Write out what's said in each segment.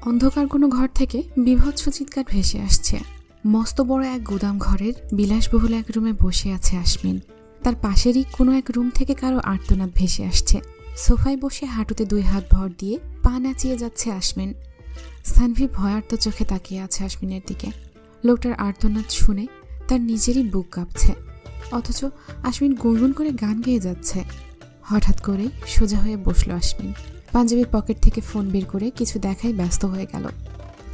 অন্ধকার কোনো ঘর থেকে বিভৎস চিৎকার ভেসে আসছে। মস্ত বড় এক গুদাম ঘরের বিলাসবহুল এক রুমে বসে আছে আশমিন। তার পাশেরই কোনো এক রুম থেকে কারো আর্তনাদ ভেসে আসছে। সোফায় বসে হাঁটুতে 2 হাত ভর দিয়ে পা নাচিয়ে যাচ্ছে আশমিন। সানভি ভয়ার্ত চোখে তাকিয়ে আছে আশমিনের দিকে। লোকটার আর্তনাদ শুনে তার নিজেরই বুক কাঁপছে, অথচ আশমিন গুনগুন করে গান গেয়ে যাচ্ছে। হঠাৎ করেই সোজা হয়ে বসলো আশমিন। পাঞ্জাবির পকেট থেকে ফোন বের করে কিছু দেখাই ব্যস্ত হয়ে গেল।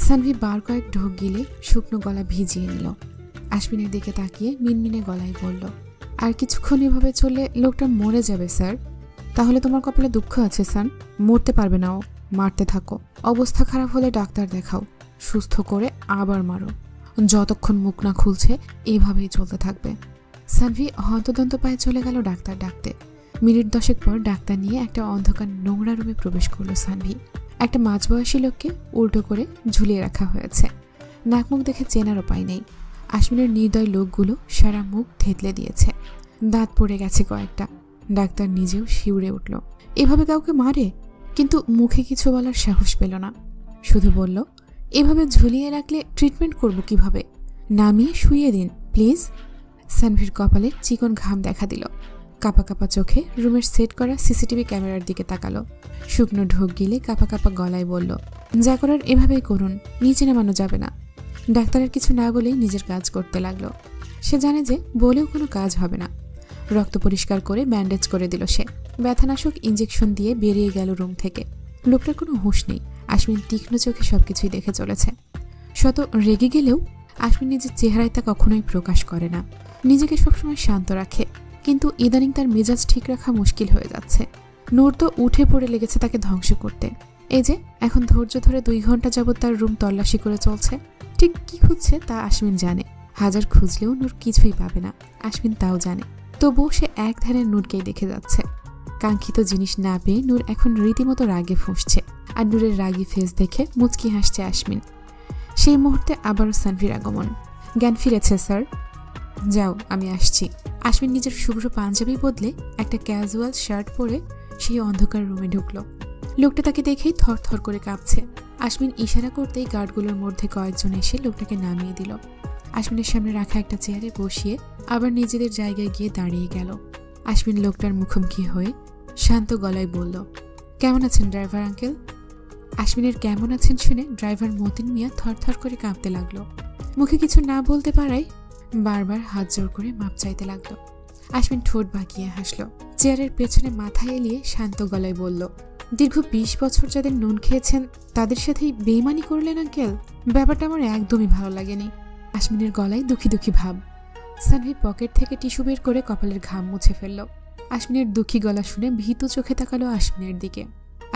সানভি বার কয়েক ঢোক গিলে শুকনো গলা ভিজিয়ে নিল। আশমিনের দিকে তাকিয়ে মিনমিনে গলায় বলল, আর কিছুক্ষণ এভাবে চললে লোকটা মরে যাবে স্যার। তাহলে তোমার কপালে দুঃখ আছে স্যার, মরতে পারবে না ও, মারতে থাকো। অবস্থা খারাপ হলে ডাক্তার দেখাও, সুস্থ করে আবার মারো। যতক্ষণ মুখ না খুলছে এভাবেই চলতে থাকবে। সানভি হন্তদন্ত পায়ে চলে গেল ডাক্তার ডাকতে। মিনিট 10 পর ডাক্তার নিয়ে একটা অন্ধকার নোংরা রুমে প্রবেশ করলো সানভি। একটা মাঝবয়সী লোককে উল্টো করে ঝুলিয়ে রাখা হয়েছে। নাক মুখ দেখে চেনার উপায় নেই। আশমিনের নির্দয় লোকগুলো সারা মুখ থেতলে দিয়েছে, দাঁত পড়ে গেছে কয়েকটা। ডাক্তার নিজেও শিউরে উঠল। এভাবে কাউকে মারে? কিন্তু মুখে কিছু বলার সাহস পেল না। শুধু বলল, এভাবে ঝুলিয়ে রাখলে ট্রিটমেন্ট করব কিভাবে? নামিয়ে শুইয়ে দিন প্লিজ। সানভির কপালে চিকন ঘাম দেখা দিল। কাপা কাপা চোখে রুমের সেট করা সিসিটিভি ক্যামেরার দিকে তাকালো। শুকনো ঢোক গিলে কাপা কাপা গলায় বলল, যা করার এভাবেই করুন, নিচে নামানো যাবে না। ডাক্তারের কিছু না বলেই নিজের কাজ করতে লাগলো। সে জানে যে বলেও কোনো কাজ হবে না। রক্ত পরিষ্কার করে ব্যান্ডেজ করে দিল সে। ব্যথানাশক ইঞ্জেকশন দিয়ে বেরিয়ে গেল রুম থেকে। লোকটার কোনো হুঁশ নেই। আশমিন তীক্ষ্ণ চোখে সবকিছুই দেখে চলেছে। শত রেগে গেলেও আশমিন নিজের চেহারায় তা কখনোই প্রকাশ করে না। নিজেকে সবসময় শান্ত রাখে, কিন্তু ইদানিং তার মেজাজ ঠিক রাখা মুশকিল হয়ে যাচ্ছে। নূর তো উঠে পড়ে লেগেছে তাকে ধ্বংস করতে। এই যে এখন ধৈর্য ধরে 2 ঘন্টা যাবৎ তার রুম তল্লাশি করে চলছে। ঠিক কি খুঁজছে তা আশমিন জানে। হাজার খুঁজলেও নূর কিছুই পাবে না, আশমিন তাও জানে। তবুও সে এক ধ্যানে নূরকেই দেখে যাচ্ছে। কাঙ্ক্ষিত জিনিস না পেয়ে নূর এখন রীতিমতো রাগে ফুঁসছে। আর নূরের রাগী ফেস দেখে মুচকি হাসছে আশমিন। সেই মুহূর্তে আবারও সানভির আগমন। জ্ঞান ফিরেছে স্যার, যাও আমি আসছি। আশমিন নিজের শুভ্র পাঞ্জাবি বদলে একটা ক্যাজুয়াল শার্ট পরে সেই অন্ধকার রুমে ঢুকলো। লোকটা তাকে দেখেই থরথর করে কাঁপছে। আশমিন ইশারা করতেই গার্ডগুলোর মধ্যে কয়েকজন এসে লোকটাকে নামিয়ে দিল। আশমিনের সামনে রাখা একটা চেয়ারে বসিয়ে আবার নিজেদের জায়গায় গিয়ে দাঁড়িয়ে গেল। আশমিন লোকটার মুখোমুখি হয়ে শান্ত গলায় বলল, কেমন আছেন ড্রাইভার আঙ্কেল? আশমিনের কেমন আছেন শুনে ড্রাইভার মতিন মিয়া থরথর করে কাঁপতে লাগলো। মুখে কিছু না বলতে পারায় বারবার হাত জোর করে মাপ চাইতে লাগলো। আশমিন ঠোঁট বাঁকিয়ে হাসলো। চেয়ারের পেছনে মাথা এলিয়ে শান্ত গলায় বলল, দীর্ঘ 20 বছর যাদের নুন খেয়েছেন তাদের সাথেই বেইমানি করলেন আঙ্কেল? ব্যাপারটা আমার একদমই ভালো লাগেনি। আশমিনের গলায় দুঃখী দুঃখী ভাব। সানভি পকেট থেকে টিস্যু বের করে কপালের ঘাম মুছে ফেলল। আশমিনের দুঃখী গলা শুনে ভীতু চোখে তাকালো আশমিনের দিকে।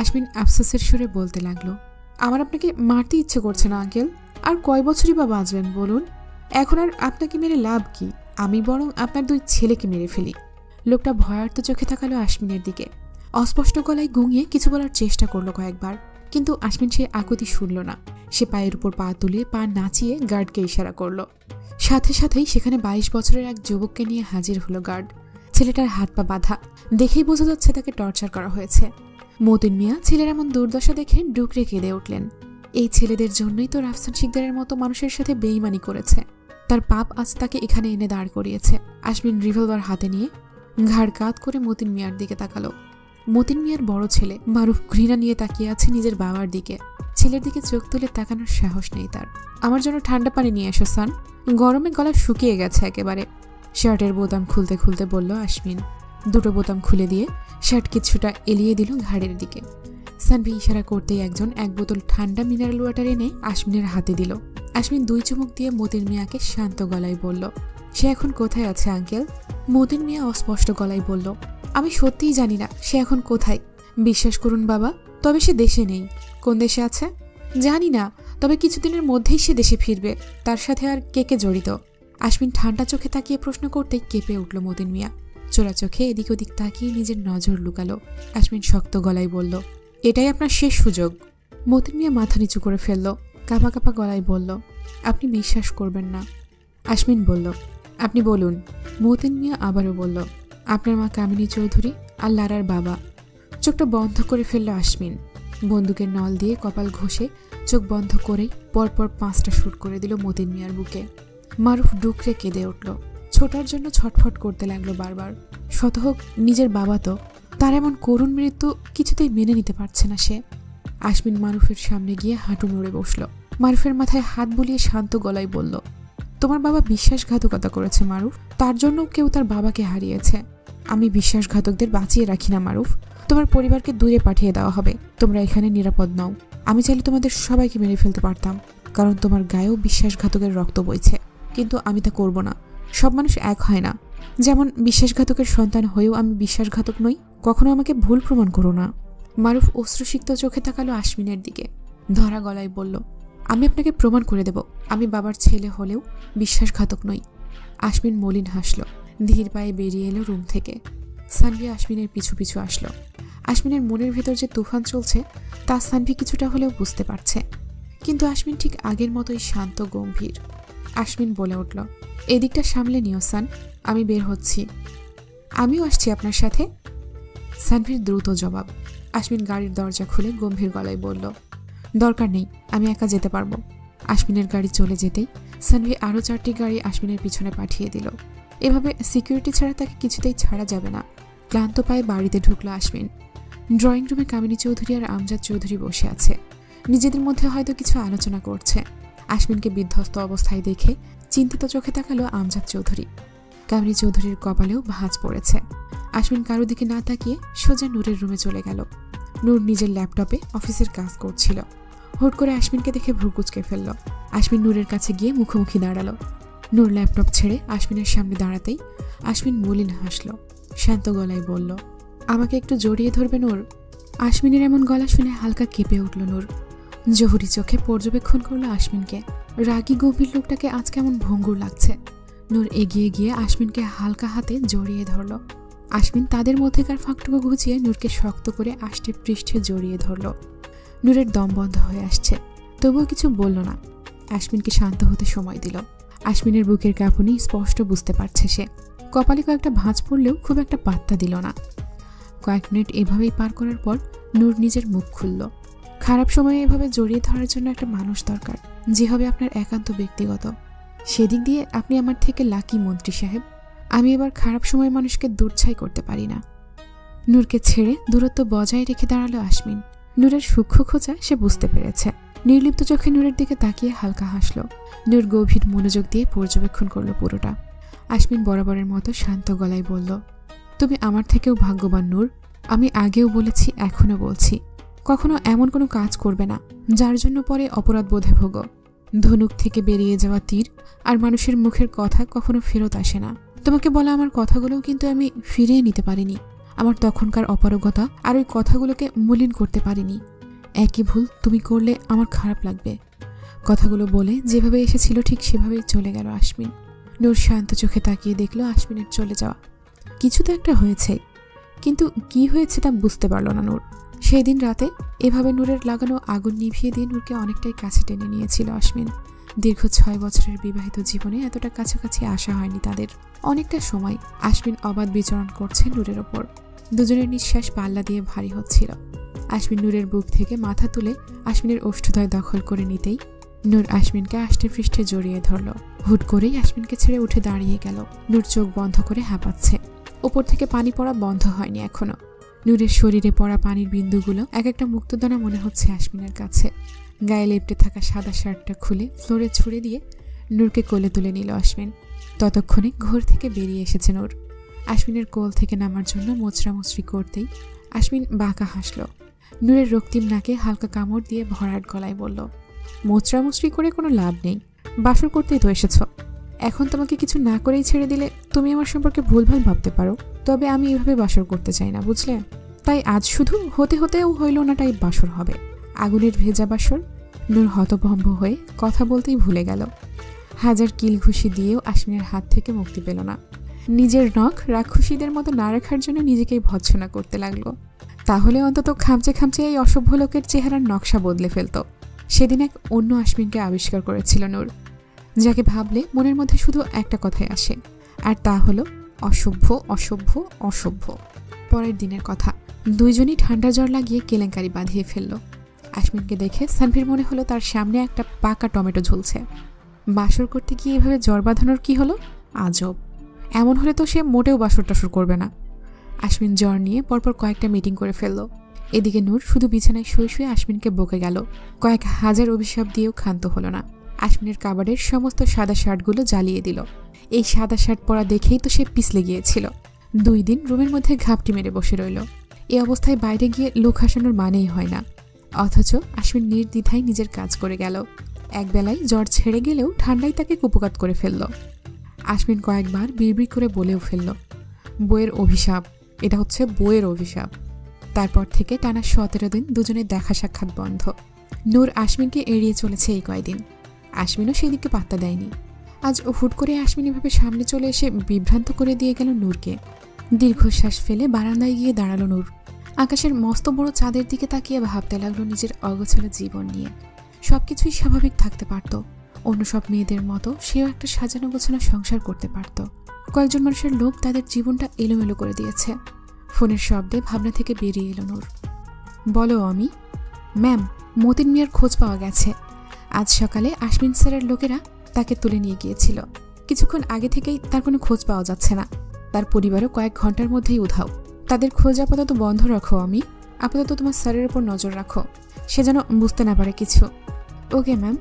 আশমিন আফসোসের সুরে বলতে লাগলো, আমার আপনাকে মারতে ইচ্ছে করছে না আঙ্কেল। আর কয় বছরই বা বাঁচবেন বলুন? এখন আর আপনাকে মেরে লাভ কি? আমি বরং আপনার 2 ছেলেকে মেরে ফেলি। লোকটা ভয়ার্ত চোখে তাকালো আশমিনের দিকে। অস্পষ্ট গলায় গুঙিয়ে কিছু বলার চেষ্টা করলো কয়েকবার, কিন্তু আশমিন সে আকুতি শুনল না। সে পায়ের উপর পা তুলিয়ে পা নাচিয়ে গার্ডকে ইশারা করলো। সাথে সাথেই সেখানে 22 বছরের এক যুবককে নিয়ে হাজির হলো গার্ড। ছেলেটার হাত পা বাঁধা, দেখেই বোঝা যাচ্ছে তাকে টর্চার করা হয়েছে। মতিন মিয়া ছেলের এমন দুর্দশা দেখে ডুকরে কেঁদে উঠলেন। এই ছেলেদের জন্যই তো রাফসান শিকদারের মতো মানুষের সাথে বেইমানি করেছে। তার পাপ আজ তাকে এখানে এনে দাঁড় করিয়েছে। আশমিন রিভলভার হাতে নিয়ে ঘাড় কাত করে মতিন মিয়ার দিকে তাকালো। মতিন মিয়ার বড় ছেলে মারুফ ঘৃণা নিয়ে তাকিয়ে আছে নিজের বাবার দিকে। ছেলের দিকে চোখ তুলে তাকানোর সাহস নেই তার। আমার জন্য ঠান্ডা পানি নিয়ে এসো সান, গরমে গলা শুকিয়ে গেছে একেবারে। শার্টের বোতাম খুলতে খুলতে বলল আশমিন। 2টো বোতাম খুলে দিয়ে শার্ট কিছুটা এলিয়ে দিল ঘাড়ের দিকে। সানভি ইশারা করতেই একজন 1 বোতল ঠান্ডা মিনারেল ওয়াটার এনে আশমিনের হাতে দিল। আশমিন 2 চুমুক দিয়ে মতিন মিয়াকে শান্ত গলায় বলল, সে এখন কোথায় আছে আঙ্কেল? মতিন মিয়া অস্পষ্ট গলায় বলল, আমি সত্যিই জানি না সে এখন কোথায়। বিশ্বাস করুন বাবা, তবে সে দেশে নেই। কোন দেশে আছে জানি না, তবে কিছুদিনের মধ্যেই সে দেশে ফিরবে। তার সাথে আর কে কে জড়িত? আশমিন ঠান্ডা চোখে তাকিয়ে প্রশ্ন করতেই কেঁপে উঠল মতিন মিয়া। চোরা চোখে এদিক ওদিক তাকিয়ে নিজের নজর লুকালো। আশমিন শক্ত গলায় বলল, এটাই আপনার শেষ সুযোগ। মতিন মিয়া মাথা নিচু করে ফেলল। কাঁপা কাঁপা গলায় বলল, আপনি বিশ্বাস করবেন না। আশমিন বলল, আপনি বলুন। মতিন মিয়া আবারও বলল, আপনার মা কামিনী চৌধুরী আর লারার বাবা। চোখটা বন্ধ করে ফেলল আশমিন। বন্দুকের নল দিয়ে কপাল ঘষে চোখ বন্ধ করেই পরপর 5টা শুট করে দিল মতিন মিয়ার বুকে। মারুফ ডুকরে কেঁদে উঠল। ছোটার জন্য ছটফট করতে লাগলো বারবার। শত হোক নিজের বাবা তো, তার এমন করুণ মৃত্যু কিছুতেই মেনে নিতে পারছে না সে। আশমিন মারুফের সামনে গিয়ে হাঁটু নড়ে বসল। মারুফের মাথায় হাত বুলিয়ে শান্ত গলায় বলল, তোমার বাবা বিশ্বাসঘাতকতা করেছে মারুফ, তার জন্য কেউ তার বাবাকে হারিয়েছে। আমি বিশ্বাসঘাতকদের বাঁচিয়ে রাখি না মারুফ, তোমার পরিবারকে দূরে পাঠিয়ে দেওয়া হবে। তোমরা এখানে নিরাপদ নাও। আমি চাইলে তোমাদের সবাইকে মেরে ফেলতে পারতাম, কারণ তোমার গায়েও বিশ্বাসঘাতকের রক্ত বইছে, কিন্তু আমি তা করব না। সব মানুষ এক হয় না। যেমন বিশ্বাসঘাতকের সন্তান হয়েও আমি বিশ্বাসঘাতক নই। কখনো আমাকে ভুল প্রমাণ করো না। মারুফ অশ্রুসিক্ত চোখে তাকালো আশমিনের দিকে, ধরা গলায় বলল, আমি আপনাকে প্রমাণ করে দেব আমি বাবার ছেলে হলেও বিশ্বাসঘাতক নই। আশমিন মলিন হাসল, ধীর পায়ে বেরিয়ে এলো রুম থেকে। সানভি আশমিনের পিছু পিছু আসলো। আশমিনের মনের ভেতর যে তুফান চলছে তা সানভি কিছুটা হলেও বুঝতে পারছে, কিন্তু আশমিন ঠিক আগের মতোই শান্ত গম্ভীর। আশমিন বলে উঠল, এদিকটা সামলে নিও সান, আমি বের হচ্ছি। আমিও আসছি আপনার সাথে। সানভির দ্রুত জবাব। আশমিন গাড়ির দরজা খুলে গম্ভীর গলায় বলল, দরকার নেই, আমি একা যেতে পারবো। আশমিনের গাড়ি চলে যেতেই সানভি আরও 4টি গাড়ি আশমিনের পিছনে পাঠিয়ে দিল। এভাবে সিকিউরিটি ছাড়া তাকে কিছুতেই ছাড়া যাবে না। ক্লান্ত পায়ে বাড়িতে ঢুকলো আশমিন। ড্রয়িং রুমে কামিনী চৌধুরী আর আমজাদ চৌধুরী বসে আছে। নিজেদের মধ্যে হয়তো কিছু আলোচনা করছে। আশমিনকে বিধ্বস্ত অবস্থায় দেখে চিন্তিত চোখে তাকালো আমজাদ চৌধুরী। কামিনী চৌধুরীর কপালেও ভাঁজ পড়েছে। আশমিন কারো দিকে না তাকিয়ে সোজা নূরের রুমে চলে গেল। নূর নিজের ল্যাপটপে অফিসের কাজ করছিল। হুট করে আশমিনকে দেখে ভ্রু কুঁচকে ফেলল। আশমিন নূরের কাছে গিয়ে মুখোমুখি দাঁড়ালো। নূর ল্যাপটপ ছেড়ে আশমিনের সামনে দাঁড়াতেই আশমিন মলিন হাসল, শান্ত গলায় বলল, আমাকে একটু জড়িয়ে ধরবে নূর? আশমিনের এমন গলা শুনে হালকা কেঁপে উঠল নূর। জহুরি চোখে পর্যবেক্ষণ করলো আশমিনকে। রাগী গভীর লোকটাকে আজ কেমন ভঙ্গুর লাগছে। নূর এগিয়ে গিয়ে আশমিনকে হালকা হাতে জড়িয়ে ধরল। আশমিন তাদের মধ্যেকার ফাঁকটুকু ঘুচিয়ে নূরকে শক্ত করে আষ্টে পৃষ্ঠে জড়িয়ে ধরল। নূরের দম বন্ধ হয়ে আসছে, তবুও কিছু বলল না। আশমিনকে শান্ত হতে সময় দিল। আশমিনের বুকের কাঁপুনি স্পষ্ট বুঝতে পারছে সে। কপালে কয়েকটা ভাঁজ পড়লেও খুব একটা পাত্তা দিল না। কয়েক মিনিট এভাবেই পার করার পর নূর নিজের মুখ খুলল। খারাপ সময়ে এভাবে জড়িয়ে ধরার জন্য একটা মানুষ দরকার, যে হবে আপনার একান্ত ব্যক্তিগত। সেদিক দিয়ে আপনি আমার থেকে লাকি মন্ত্রী সাহেব। আমি এবার খারাপ সময় মানুষকে দূরছাই করতে পারি না। নূরকে ছেড়ে দূরত্ব বজায় রেখে দাঁড়ালো আশমিন। নূরের সূক্ষ্ম খোঁচা সে বুঝতে পেরেছে। নির্লিপ্ত চোখে নূরের দিকে তাকিয়ে হালকা হাসল। নূর গভীর মনোযোগ দিয়ে পর্যবেক্ষণ করলো পুরোটা। আশমিন বরাবরের মতো শান্ত গলায় বলল, তুমি আমার থেকেও ভাগ্যবান নূর। আমি আগেও বলেছি, এখনো বলছি, কখনো এমন কোনো কাজ করবে না যার জন্য পরে অপরাধ বোধে ভোগো। ধনুক থেকে বেরিয়ে যাওয়া তীর আর মানুষের মুখের কথা কখনো ফেরত আসে না। তোমাকে বলা আমার কথাগুলোও কিন্তু আমি ফিরিয়ে নিতে পারিনি। আমার তখনকার অপারগতা আর ওই কথাগুলোকে মলিন করতে পারিনি। একই ভুল তুমি করলে আমার খারাপ লাগবে। কথাগুলো বলে যেভাবে এসেছিল ঠিক সেভাবেই চলে গেল আশমিন। নূর শান্ত চোখে তাকিয়ে দেখলো আশমিনের চলে যাওয়া। কিছু তো একটা হয়েছে, কিন্তু কি হয়েছে তা বুঝতে পারল না নূর। সেই দিন রাতে এভাবে নূরের লাগানো আগুন নিভিয়ে দিয়ে নূরকে অনেকটাই কাছে টেনে নিয়েছিল আশমিন। দীর্ঘ 6 বছরের বিবাহিত জীবনে এতটা কাছাকাছি আসা হয়নি তাদের। অনেকটা সময় আশমিন অবাধ বিচরণ করছে নূরের ওপর। দুজনের নিঃশ্বাস পাল্লা দিয়ে ভারী হচ্ছিল। আশমিন নূরের বুক থেকে মাথা তুলে আশমিনের ওষ্ঠদ্বয় দখল করে নিতেই নূর আশমিনকে আষ্টে পৃষ্ঠে জড়িয়ে ধরল। হুট করেই আশমিনকে ছেড়ে উঠে দাঁড়িয়ে গেল। নূর চোখ বন্ধ করে হাঁপাচ্ছে। ওপর থেকে পানি পড়া বন্ধ হয়নি এখনো। নূরের শরীরে পড়া পানির বিন্দুগুলো এক একটা মুক্তদানা মনে হচ্ছে আশমিনের কাছে। গায়ে লেপ্টে থাকা সাদা শার্টটা খুলে ফ্লোরে ছুড়ে দিয়ে নূরকে কোলে তুলে নিল আশমিন। ততক্ষণে ঘর থেকে বেরিয়ে এসেছে নূর। আশমিনের কোল থেকে নামার জন্য মোচড়ামুচড়ি করতেই আশমিন বাঁকা হাসল। নূরের রক্তিম নাকে হালকা কামড় দিয়ে ভরাট গলায় বলল, মোচড়ামুচড়ি করে কোনো লাভ নেই, বাসর করতেই তো এসেছ। এখন তোমাকে কিছু না করেই ছেড়ে দিলে তুমি আমার সম্পর্কে ভুলভাল ভাবতে পারো, তবে আমি এভাবে বাসর করতে চাই না, বুঝলে? তাই আজ শুধু হতে হতেও হইল না টাই বাসর হবে, আগুনের ভেজা বাসর। নূর হতভম্ব হয়ে কথা বলতেই ভুলে গেল। হাজার কিল ঘুষি দিয়েও আশমিনের হাত থেকে মুক্তি পেল না। নিজের নখ রাক্ষসীদের মতো না রাখার জন্য নিজেকেই ভৎসনা করতে লাগলো। তাহলে অন্তত খামচে খামচে এই অসভ্য লোকের চেহারার নকশা বদলে ফেলত। সেদিন এক অন্য আশমিনকে আবিষ্কার করেছিল নূর, যাকে ভাবলে মনের মধ্যে শুধু একটা কথাই আসে, আর তা হলো অসভ্য অসভ্য অসভ্য। পরের দিনের কথা, দুইজনই ঠান্ডা জ্বর লাগিয়ে কেলেঙ্কারি বাঁধিয়ে ফেলল। আশমিনকে দেখে সানভীর মনে হলো তার সামনে একটা পাকা টমেটো ঝুলছে। বাসর করতে গিয়ে এভাবে জ্বর বাঁধানোর কি হলো? আজব, এমন হলে তো সে মোটেও বাসর টাসর করবে না। আশমিন জ্বর নিয়ে পরপর কয়েকটা মিটিং করে ফেলল। এদিকে নূর শুধু বিছানায় শুয়ে শুয়ে আশমিনকে বকে গেল। কয়েক হাজার অভিশাপ দিয়েও ক্ষান্ত হলো না। আশমিনের কাবাডের সমস্ত সাদা শার্টগুলো জ্বালিয়ে দিল। এই সাদা শার্ট পরা দেখেই তো সে পিছলে গিয়েছিল। 2 দিন রুমের মধ্যে ঘাপটি মেরে বসে রইল। এই অবস্থায় বাইরে গিয়ে লোক হাসানোর মানেই হয় না। অথচ আশমিন নির্দ্বিধায় নিজের কাজ করে গেল। একবেলায় জ্বর ছেড়ে গেলেও ঠান্ডায় তাকে কুপকাত করে ফেলল। আশমিন কয়েকবার বিড়বিড় করে বলেও ফেলল, বইয়ের অভিশাপ, এটা হচ্ছে বইয়ের অভিশাপ। তারপর থেকে টানা 17 দিন দুজনের দেখা সাক্ষাৎ বন্ধ। নূর আশমিনকে এড়িয়ে চলেছে এই কয়দিন। আশমিনও সেই দিকে পাত্তা দেয়নি। আজ হুট করে আশমিন এভাবে সামনে চলে এসে বিভ্রান্ত করে দিয়ে গেল নূরকে। দীর্ঘশ্বাস ফেলে বারান্দায় গিয়ে দাঁড়ালো নূর। আকাশের মস্ত বড় চাঁদের দিকে তাকিয়ে ভাবতে লাগলো নিজের অগোছালো জীবন নিয়ে। সবকিছুই স্বাভাবিক থাকতে পারত। অন্য সব মেয়েদের মতো সেও একটা সাজানো গোছানো সংসার করতে পারত। কয়েকজন মানুষের লোভ তাদের জীবনটা এলোমেলো করে দিয়েছে। ফোনের শব্দে ভাবনা থেকে বেরিয়ে এলো নূর। বলো আমি। ম্যাম, মতিন মিয়ার খোঁজ পাওয়া গেছে। আজ সকালে আশমিন স্যারের লোকেরা তাকে তুলে নিয়ে গিয়েছিল। কিছুক্ষণ আগে থেকেই তার কোনো খোঁজ পাওয়া যাচ্ছে না। তার পরিবারও কয়েক ঘন্টার মধ্যেই উধাও। তাদের খোঁজ আপাতত বন্ধ রাখো আমি। আপাতত তোমার স্যারের উপর নজর রাখো, সে যেন বুঝতে না পারে কিছু। Okay ma'am.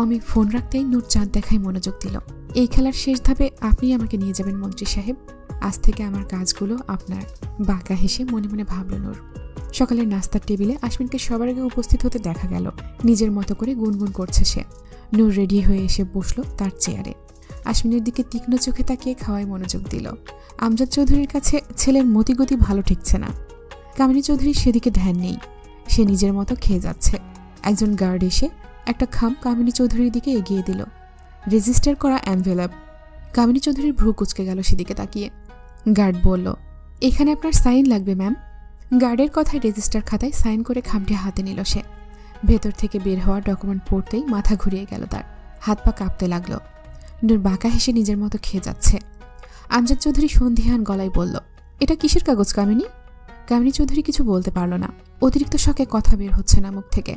আমি ফোন রাখতেই নূর চাঁদ দেখায় মনোযোগ দিল। এই খেলার শেষ ধাপে আপনি আমাকে নিয়ে যাবেন মন্ত্রী সাহেব। আজ থেকে আমার কাজগুলো আপনার। বাঁকা হেসে মনে মনে ভাবল নূর। সকালের নাস্তার টেবিলে আশমিনকে সবার আগে উপস্থিত হতে দেখা গেল। নিজের মতো করে গুনগুন করছে সে। নূর রেডি হয়ে এসে বসল তার চেয়ারে। আশমিনের দিকে তীক্ষ্ণ চোখে তাকিয়ে খাওয়ায় মনোযোগ দিল। আমজাদ চৌধুরীর কাছে ছেলের মতিগতি ভালো ঠেকছে না। কামিনী চৌধুরীর সেদিকে ধ্যান নেই। সে নিজের মতো খেয়ে যাচ্ছে। একজন গার্ড এসে একটা খাম কামিনী চৌধুরীর দিকে এগিয়ে দিল। রেজিস্টার করা এনভেলপ। কামিনী চৌধুরীর ভ্রু কুঁচকে গেল সেদিকে তাকিয়ে। গার্ড বলল, এখানে আপনার সাইন লাগবে ম্যাম। গার্ডের কথায় রেজিস্টার খাতায় সাইন করে খামটি হাতে নিল সে। ভেতর থেকে বের হওয়া ডকুমেন্ট পড়তেই মাথা ঘুরিয়ে গেল তার। হাত পা কাঁপতে লাগলো। নূর বাঁকা হেসে নিজের মতো খেয়ে যাচ্ছে। আমজাদ চৌধুরী সন্ধিহান গলায় বলল, এটা কিসের কাগজ কামিনী? কামিনী চৌধুরী কিছু বলতে পারল না। অতিরিক্ত শখে কথা বের হচ্ছে না মুখ থেকে।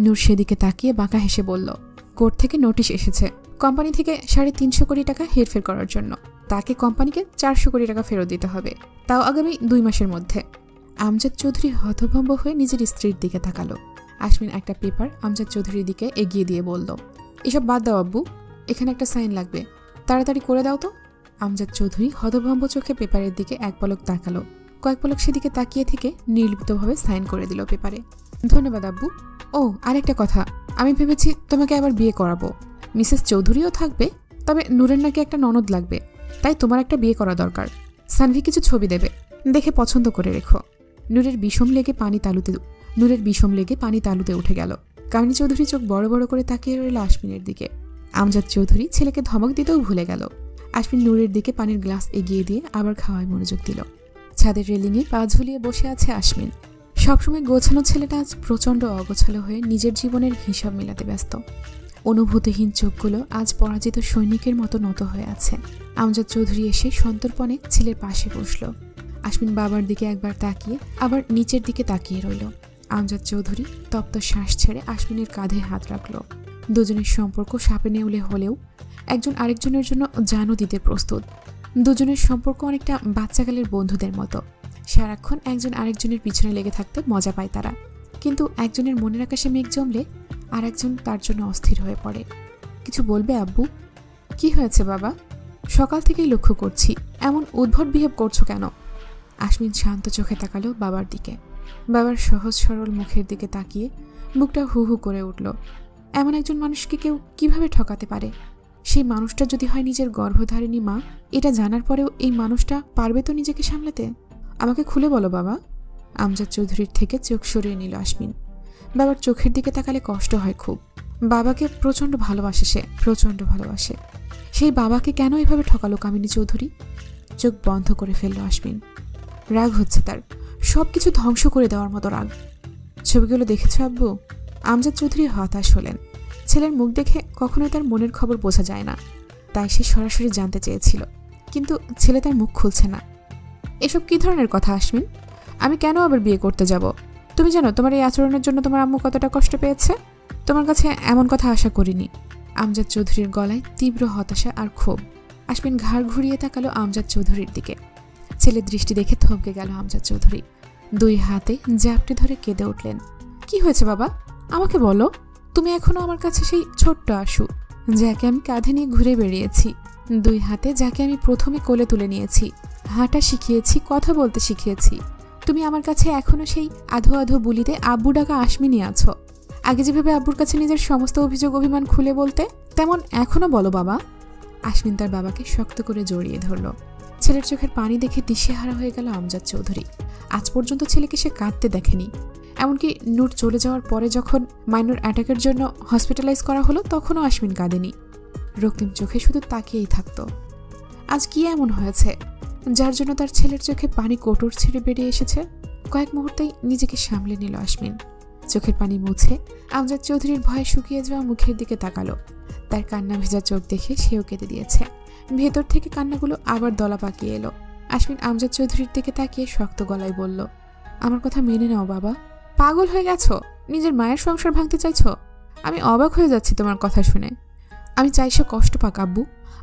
নূর সেদিকে তাকিয়ে বাঁকা হেসে বলল, কোর্ট থেকে নোটিশ এসেছে কোম্পানি থেকে 350 কোটি টাকা হেরফের করার জন্য। তাকে কোম্পানিকে 400 কোটি টাকা ফেরত দিতে হবে, তাও আগামী 2 মাসের মধ্যে। আমজাদ চৌধুরী হতভম্ব হয়ে নিজের স্ত্রীর দিকে তাকালো। আশমিন একটা পেপার আমজাদ চৌধুরীর দিকে এগিয়ে দিয়ে বলল, এসব বাদ দাও আব্বু, এখানে একটা সাইন লাগবে, তাড়াতাড়ি করে দাও তো। আমজাদ চৌধুরী হতভম্ব চোখে পেপারের দিকে এক পলক তাকালো। কয়েক পলক সেদিকে তাকিয়ে থেকে নির্লিপ্তভাবে সাইন করে দিল পেপারে। ধন্যবাদ আব্বু। ও, আরেকটা কথা, আমি ভেবেছি তোমাকে আবার বিয়ে করাবো। মিসেস চৌধুরীও থাকবে, তবে নূরের নাকি একটা ননদ লাগবে, তাই তোমার একটা বিয়ে করা দরকার। সানভি কিছু ছবি দেবে, দেখে পছন্দ করে রেখো। নূরের বিষম লেগে পানি তালুতে উঠে গেল। কামিনী চৌধুরী চোখ বড় বড় করে তাকিয়ে রইল আশমিনের দিকে। আমজাদ চৌধুরী ছেলেকে ধমক দিতেও ভুলে গেল। আশমিন নূরের দিকে পানির গ্লাস এগিয়ে দিয়ে আবার খাওয়ায় মনোযোগ দিল। ছাদের রেলিংয়ে পা ঝুলিয়ে বসে আছে আশমিন। সবসময় গোছানো ছেলেটা আজ প্রচণ্ড অগোছালো হয়ে নিজের জীবনের হিসাব মেলাতে ব্যস্ত। অনুভূতিহীন চোখগুলো আজ পরাজিত সৈনিকের মতো নত হয়ে আছে। আমজাদ চৌধুরী এসে সন্তর্পণে ছেলের পাশে বসল। আশমিন বাবার দিকে একবার তাকিয়ে আবার নিচের দিকে তাকিয়ে রইল। আমজাদ চৌধুরী তপ্ত শ্বাস ছেড়ে আশমিনের কাঁধে হাত রাখল। দুজনের সম্পর্ক সাপে নেউলে হলেও একজন আরেকজনের জন্য জানও দিতে প্রস্তুত। দুজনের সম্পর্ক অনেকটা বাচ্চাকালের বন্ধুদের মতো। সারাক্ষণ একজন আরেকজনের পিছনে লেগে থাকতে মজা পায় তারা। কিন্তু একজনের মনের আকাশে মেঘ জমলে আর একজন তার জন্য অস্থির হয়ে পড়ে। কিছু বলবে আব্বু? কি হয়েছে বাবা? সকাল থেকেই লক্ষ্য করছি, এমন উদ্ভট বিহেভ করছো কেন? আশমিন শান্ত চোখে তাকালো বাবার দিকে। বাবার সহজ সরল মুখের দিকে তাকিয়ে বুকটা হু হু করে উঠল। এমন একজন মানুষকে কেউ কিভাবে ঠকাতে পারে? সেই মানুষটা যদি হয় নিজের গর্ভধারিণী মা, এটা জানার পরেও এই মানুষটা পারবে তো নিজেকে সামলাতে? আমাকে খুলে বলো বাবা। আমজাদ চৌধুরীর থেকে চোখ সরিয়ে নিল আশমিন। বাবার চোখের দিকে তাকালে কষ্ট হয় খুব। বাবাকে প্রচণ্ড ভালোবাসে সে, প্রচণ্ড ভালোবাসে। সেই বাবাকে কেন এভাবে ঠকালো কামিনী চৌধুরী? চোখ বন্ধ করে ফেলল আশমিন। রাগ হচ্ছে তার, সবকিছু ধ্বংস করে দেওয়ার মতো রাগ। ছবিগুলো দেখেছ আব্বু? আমজাদ চৌধুরী হতাশ হলেন। ছেলের মুখ দেখে কখনোই তার মনের খবর বোঝা যায় না, তাই সে সরাসরি জানতে চেয়েছিল, কিন্তু ছেলে তার মুখ খুলছে না। এসব কি ধরনের কথা আশমিন? আমি কেন আবার বিয়ে করতে যাব? তুমি জানো তোমার এই আচরণের জন্য তোমার আম্মু কতটা কষ্ট পেয়েছে? তোমার কাছে এমন কথা আশা করিনি। আমজাদ চৌধুরীর গলায় তীব্র হতাশা আর ক্ষোভ। আশমিন ঘাড় ঘুরিয়ে তাকালো আমজাদ চৌধুরীর দিকে। ছেলের দৃষ্টি দেখে থমকে গেল আমজাদ চৌধুরী। 2 হাতে জাপটে ধরে কেঁদে উঠলেন। কি হয়েছে বাবা? আমাকে বলো। তুমি এখনো আমার কাছে সেই ছোট্ট আশু, যাকে আমি কাঁধে নিয়ে ঘুরে বেরিয়েছি। 2 হাতে যাকে আমি প্রথমে কোলে তুলে নিয়েছি, হাঁটা শিখিয়েছি, কথা বলতে শিখিয়েছি। তুমি আমার কাছে এখনো সেই আধো আধো বুলিতে আব্বু ডাকা আশমিনই আছো। আগে যেভাবে আব্বুর কাছে নিজের সমস্ত অভিযোগ অভিমান খুলে বলতে, তেমন এখনো বলো বাবা। আশমিন তার বাবাকে শক্ত করে জড়িয়ে ধরল। ছেলের চোখের পানি দেখে দিশেহারা হয়ে গেল আমজাদ চৌধুরী। আজ পর্যন্ত ছেলেকে সে কাঁদতে দেখেনি। এমনকি নূর চলে যাওয়ার পরে যখন মাইনর অ্যাটাকের জন্য হসপিটালাইজ করা হলো, তখনও আশমিন কাঁদেনি। রক্তিম চোখে শুধু তাকিয়েই থাকত। আজ কি এমন হয়েছে যার জন্য তার ছেলের চোখে পানি কোটর ছেড়ে বেরিয়ে এসেছে? কয়েক মুহূর্তেই নিজেকে সামলে নিল আশমিন। চোখের পানি মুছে আমজাদ চৌধুরীর ভয়ে শুকিয়ে যাওয়া মুখের দিকে তাকালো। তার কান্না ভেজা চোখ দেখে সেও কেঁদে দিয়েছে। ভেতর থেকে কান্নাগুলো আবার দলা পাকিয়ে এলো। আশমিন আমজাদ চৌধুরীর দিকে তাকিয়ে শক্ত গলায় বলল, আমার কথা মেনে নাও বাবা। পাগল হয়ে গেছো? নিজের মায়ের সংসার ভাঙতে চাইছো? আমি অবাক হয়ে যাচ্ছি তোমার কথা শুনে। আমি চাই সে কষ্ট পাক আব্বু।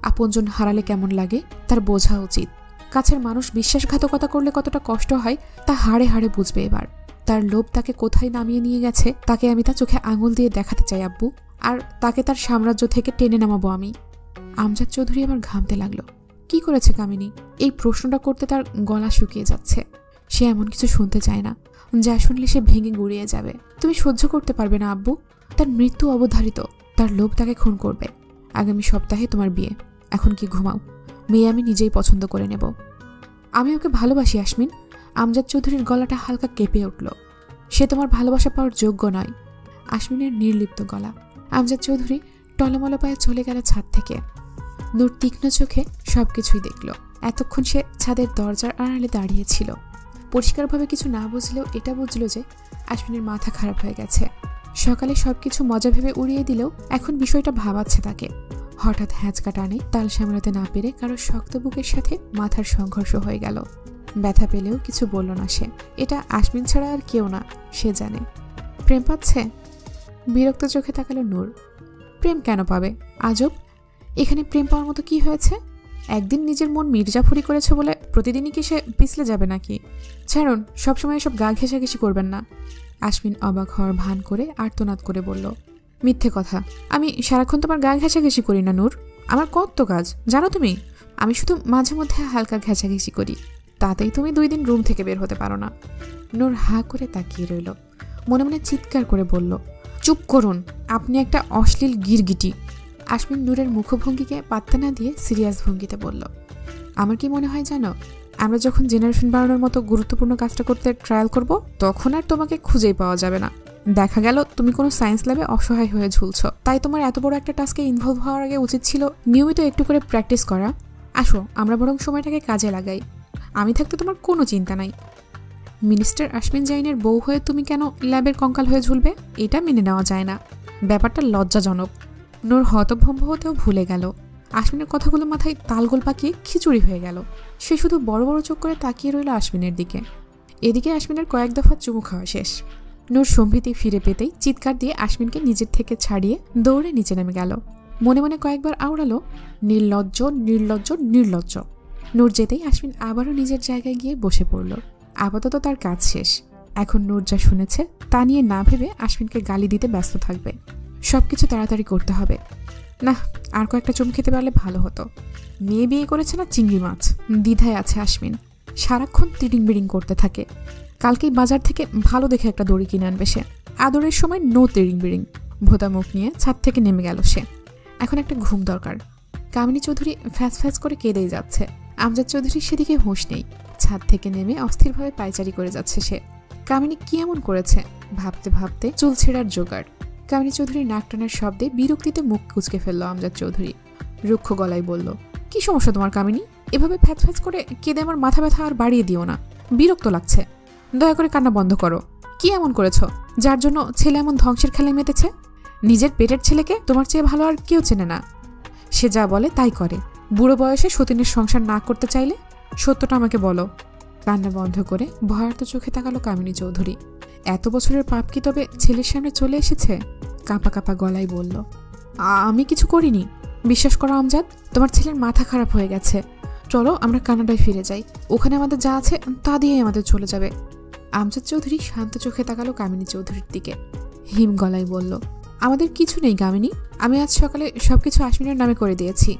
আপনজন হারালে কেমন লাগে তার বোঝা উচিত। কাছের মানুষ বিশ্বাসঘাতকতা করলে কতটা কষ্ট হয় তা হাড়ে হাড়ে বুঝবে এবার। তার লোভ তাকে কোথায় নামিয়ে নিয়ে গেছে তাকে আমি তার চোখে আঙুল দিয়ে দেখাতে চাই আব্বু, আর তাকে তার সাম্রাজ্য থেকে টেনে নামাবো আমি। আমজাদ চৌধুরী আবার ঘামতে লাগলো। কি করেছে কামিনী? এই প্রশ্নটা করতে তার গলা শুকিয়ে যাচ্ছে। সে এমন কিছু শুনতে চায় না যা শুনলে সে ভেঙে গুড়িয়ে যাবে। তুমি সহ্য করতে পারবে না আব্বু। তার মৃত্যু অবধারিত। তার লোভ তাকে খুন করবে। আগামী সপ্তাহে তোমার বিয়ে। এখন কি ঘুমাও? মেয়ে আমি নিজেই পছন্দ করে নেব। আমি ওকে ভালোবাসি আশমিন। আমজাদ চৌধুরীর গলাটা হালকা কেঁপে উঠল। সে তোমার ভালোবাসা পাওয়ার যোগ্য নয়। আশমিনের নির্লিপ্ত গলা। আমজাদ চৌধুরী টলমল পায়ে চলে গেল ছাদ থেকে। নূর তীক্ষ্ণ চোখে সবকিছুই দেখল। এতক্ষণ সে ছাদের দরজার আড়ালে দাঁড়িয়েছিল। পরিষ্কারভাবে কিছু না বুঝলেও এটা বুঝল যে আশমিনের মাথা খারাপ হয়ে গেছে। সকালে সবকিছু মজা ভেবে উড়িয়ে দিলেও এখন বিষয়টা ভাবাচ্ছে তাকে। হঠাৎ হ্যাঁচকা টানে তাল সামলাতে না পেরে কারো শক্ত বুকের সাথে মাথার সংঘর্ষ হয়ে গেল। ব্যথা পেলেও কিছু বলল না সে। এটা আশমিন ছাড়া আর কেউ না, সে জানে। প্রেম পাচ্ছে? বিরক্ত চোখে তাকালো নূর। প্রেম কেন পাবে? আজব। এখানে প্রেম পাওয়ার মতো কি হয়েছে? একদিন নিজের মন মির্জাফরি করেছে বলে প্রতিদিনই কি সে পিছলে যাবে নাকি? ছাড়ুন, সবসময় এসব গা ঘেঁষাঘেঁষি করবেন না। আশমিন অবাক হওয়ার ভান করে আর্তনাদ করে বলল, মিথ্যে কথা। আমি সারাক্ষণ তোমার গা ঘেঁষাঘেঁষি করি না নূর। আমার কত কাজ জানো তুমি? আমি শুধু মাঝে মধ্যে হালকা ঘেঁষাঘেঁষি করি। তাতেই তুমি 2 দিন রুম থেকে বের হতে পারো না। নূর হা করে তাকিয়ে রইল। মনে মনে চিৎকার করে বলল, চুপ করুন, আপনি একটা অশ্লীল গিরগিটি। আশমিন নূরের মুখভঙ্গিকে পাত্তা না দিয়ে সিরিয়াস ভঙ্গিতে বলল, আমার কি মনে হয় জানো, আমরা যখন জেনারেশন বাড়ানোর মতো গুরুত্বপূর্ণ কাজটা করতে ট্রায়াল করব, তখন আর তোমাকে খুঁজেই পাওয়া যাবে না। দেখা গেল তুমি কোনো সায়েন্স ল্যাবে অসহায় হয়ে ঝুলছ। তাই তোমার এত বড় একটা টাস্কে ইনভলভ হওয়ার আগে উচিত ছিল নিয়মিত একটু করে প্র্যাকটিস করা। আসো, আমরা বরং সময়টাকে কাজে লাগাই। আমি থাকতে তোমার কোনো চিন্তা নাই। মিনিস্টার আশমিন জাইনের বউ হয়ে তুমি কেন ল্যাবের কঙ্কাল হয়ে ঝুলবে? এটা মেনে নেওয়া যায় না। ব্যাপারটা লজ্জাজনক। নূর হতভম্ব হতেও ভুলে গেল। আশমিনের কথাগুলো মাথায় তালগোল পাকিয়ে খিচুড়ি হয়ে গেল। সে শুধু বড় বড় চোখ করে তাকিয়ে রইল আশমিনের দিকে। এদিকে আশমিনের কয়েক দফা চুমু খাওয়া শেষ। নূর সম্প্রীতি ফিরে পেতেই চিৎকার দিয়ে আশমিনকে নিজের থেকে ছাড়িয়ে দৌড়ে নিচে নেমে গেল। মনে মনে কয়েকবার আওড়ালো, নির্লজ্জ নির্লজ্জ নির্লজ্জ। নূর যেতেই আশমিন আবারও নিজের জায়গায় গিয়ে বসে পড়ল। আপাতত তার কাজ শেষ। এখন নূর যা শুনেছে তা নিয়ে না ভেবে আশমিনকে গালি দিতে ব্যস্ত থাকবে। সবকিছু তাড়াতাড়ি করতে হবে। না, আর কয়েকটা চুম খেতে পারলে ভালো হতো। মেয়ে বিয়ে করেছে না চিংড়ি মাছ, দ্বিধায় আছে আশমিন। সারাক্ষণ তিডিং বিডিং করতে থাকে। কালকেই বাজার থেকে ভালো দেখে একটা দড়ি কিনে আনবে সে। আদরের সময় নো তিডিং বিডিং। ভোতা মুখ নিয়ে ছাদ থেকে নেমে গেল সে। এখন একটা ঘুম দরকার। কামিনী চৌধুরী ফ্যাস ফ্যাস করে কেঁদেই যাচ্ছে। আমজাদ চৌধুরীর সেদিকে হুঁশ নেই। ছাদ থেকে নেমে অস্থিরভাবে পায়চারি করে যাচ্ছে সে। কামিনী কি এমন করেছে? ভাবতে ভাবতে চুল ছেঁড়ার জোগাড়। কামিনী চৌধুরীর নাক টানার শব্দে বিরক্তিতে মুখ কুঁচকে ফেলল আমজাদ চৌধুরী। রুক্ষ গলায় বলল, কি সমস্যা তোমার কামিনী? এভাবে ফ্যাচ ফ্যাচ করে কেঁদে আমার মাথা ব্যথা আর বাড়িয়ে দিও না। বিরক্ত লাগছে। দয়া করে কান্না বন্ধ করো। কি এমন করেছ যার জন্য ছেলে এমন ধ্বংসের খেলায় মেতেছে? নিজের পেটের ছেলেকে তোমার চেয়ে ভালো আর কেউ চেনে না। সে যা বলে তাই করে। বুড়ো বয়সে সতীনের সংসার না করতে চাইলে সত্যটা আমাকে বলো। কান্না বন্ধ করে ভয়ার্ত চোখে তাকালো কামিনী চৌধুরী। এত বছরের পাপ কি তবে ছেলের সামনে চলে এসেছে? কাঁপা কাঁপা গলায় বলল, আমি কিছু করিনি। বিশ্বাস করো আমজাদ, তোমার ছেলের মাথা খারাপ হয়ে গেছে। চলো আমরা কানাডায় ফিরে যাই, ওখানে আমাদের যা আছে তা দিয়েই আমাদের চলে যাবে। আমজাদ চৌধুরী শান্ত চোখে তাকালো কামিনী চৌধুরীর দিকে। হিম গলায় বলল, আমাদের কিছু নেই কামিনী, আমি আজ সকালে সবকিছু আশ্বিনের নামে করে দিয়েছি।